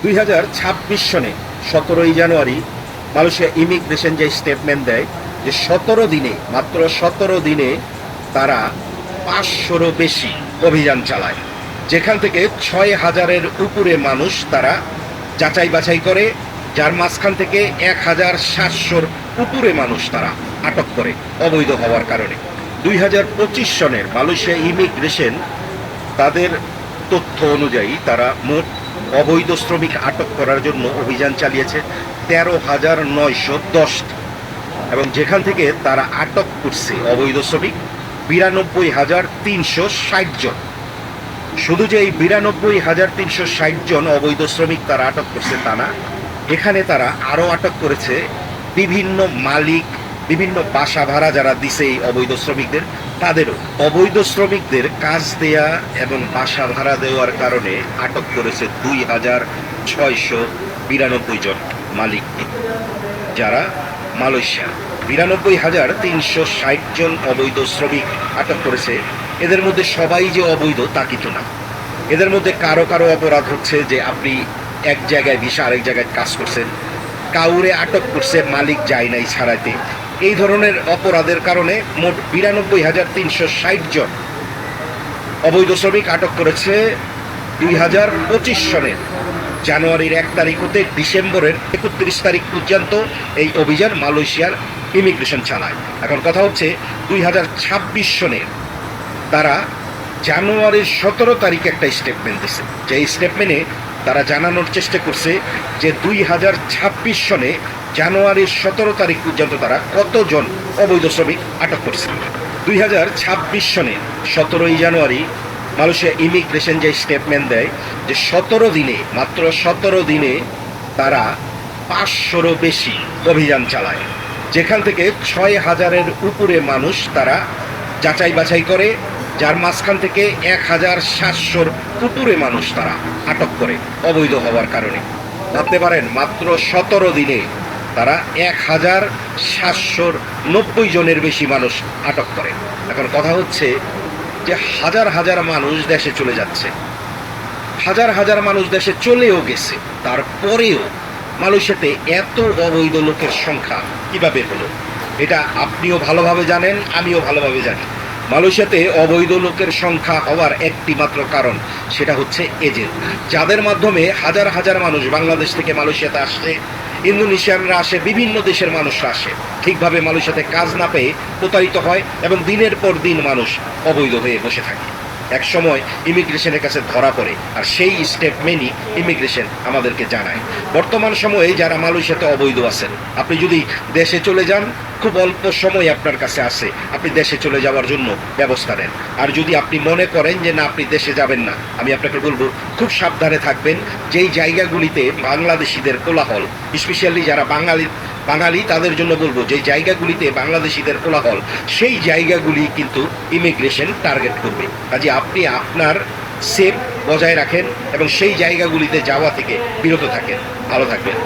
2026 সনে 17ই জানুয়ারি Malaysia immigration যে statement দেয় যে 17 দিনে, মাত্র 17 দিনে তারা 500রও বেশি অভিযান চালায়, যেখান থেকে 6000-এর উপরে মানুষ তারা যাচাই বাছাই করে, যার মাঝখান থেকে 1700-র উপরে মানুষ তারা আটক করে অবৈধ হওয়ার কারণে। 2025 সনের মালয়েশিয়া ইমিগ্রেশন তাদের তথ্য অনুযায়ী তারা মোট অবৈধ শ্রমিক আটক করার জন্য অভিযান চালিয়েছে 13,910, এবং যেখান থেকে তারা আটক করছে অবৈধ শ্রমিক 92,360 জন। শুধু যে এই 92,360 জন অবৈধ শ্রমিক তারা আটক করছে তা না, এখানে তারা আরও আটক করেছে বিভিন্ন মালিক, বিভিন্ন বাসা ভাড়া যারা দিছে এই অবৈধ শ্রমিকদের, তাদেরও অবৈধ শ্রমিকদের কাজ দেয়া এবং বাসা ভাড়া দেওয়ার কারণে আটক করেছে 2,692 জন মালিককে, যারা মালয়েশিয়া 92,360 জন অবৈধ শ্রমিক আটক করেছে। এদের মধ্যে সবাই যে অবৈধ তা কিন্তু না, এদের মধ্যে কারো কারো অপরাধ হচ্ছে যে আপনি এক জায়গায় ভিসা আরেক জায়গায় কাজ করছেন, কাউরে আটক করছে মালিক যায় নাই ছাড়াইতে। এই ধরনের অপরাধের কারণে মোট 92,360 জন অবৈধ শ্রমিক আটক করেছে 2025 সনের জানুয়ারির 1 তারিখ হতে ডিসেম্বরের 31 তারিখ পর্যন্ত এই অভিযান মালয়েশিয়ার ইমিগ্রেশন চালায়। এখন কথা হচ্ছে 2026 সনের তারা জানুয়ারির 17 তারিখে একটা স্টেটমেন্ট দিচ্ছে, যে স্টেটমেন্টে তারা জানানোর চেষ্টা করছে যে 2026 সনে জানুয়ারির 17 তারিখ পর্যন্ত তারা কতজন অবৈধ শ্রমিক আটক করছে। 2026 সনে 17ই জানুয়ারি মালয়েশিয়া ইমিগ্রেশন যে স্টেটমেন্ট দেয় যে 17 দিনে, মাত্র 17 দিনে তারা 500রও বেশি অভিযান চালায়, যেখান থেকে 6000-এর উপরে মানুষ তারা যাচাই বাছাই করে, যার মাঝখান থেকে 1700-র উপরে মানুষ তারা আটক করে অবৈধ হওয়ার কারণে। ভাবতে পারেন মাত্র 17 দিনে তারা 1790 জনের বেশি মানুষ আটক করে। এখন কথা হচ্ছে যে হাজার হাজার মানুষ দেশে চলে যাচ্ছে, হাজার হাজার মানুষ দেশে চলেও গেছে, তারপরেও মালয়েশিয়াতে এত অবৈধ লোকের সংখ্যা কিভাবে হলো? এটা আপনিও ভালোভাবে জানেন, আমিও ভালোভাবে জানি। মালয়েশিয়াতে অবৈধ লোকের সংখ্যা হওয়ার একটি মাত্র কারণ, সেটা হচ্ছে এজেন্ট, যাদের মাধ্যমে হাজার হাজার মানুষ বাংলাদেশ থেকে মালয়েশিয়াতে আসছে, ইন্দোনেশিয়ানরা আসে, বিভিন্ন দেশের মানুষরা আসে, ঠিকভাবে মালয়েশিয়াতে কাজ না পেয়ে প্রতারিত হয় এবং দিনের পর দিন মানুষ অবৈধ হয়ে বসে থাকে। এক সময় ইমিগ্রেশনের কাছে ধরা পড়ে, আর সেই স্টেটমেন্টই ইমিগ্রেশন আমাদেরকে জানায়। বর্তমান সময়ে যারা মালয়েশিয়াতে অবৈধ আছেন, আপনি যদি দেশে চলে যান, খুব অল্প সময় আপনার কাছে আসে, আপনি দেশে চলে যাওয়ার জন্য ব্যবস্থা নেন। আর যদি আপনি মনে করেন যে না আপনি দেশে যাবেন না, আমি আপনাকে বলবো খুব সাবধানে থাকবেন। যেই জায়গাগুলিতে বাংলাদেশিদের কোলাহল, স্পেশালি যারা বাঙালি তাদের জন্য বলবো, যে জায়গাগুলিতে বাংলাদেশিদের কোলাহল, সেই জায়গাগুলি কিন্তু ইমিগ্রেশন টার্গেট করবে। কাজে আপনি আপনার সেফ বজায় রাখেন এবং সেই জায়গাগুলিতে যাওয়া থেকে বিরত থাকেন। ভালো থাকবেন।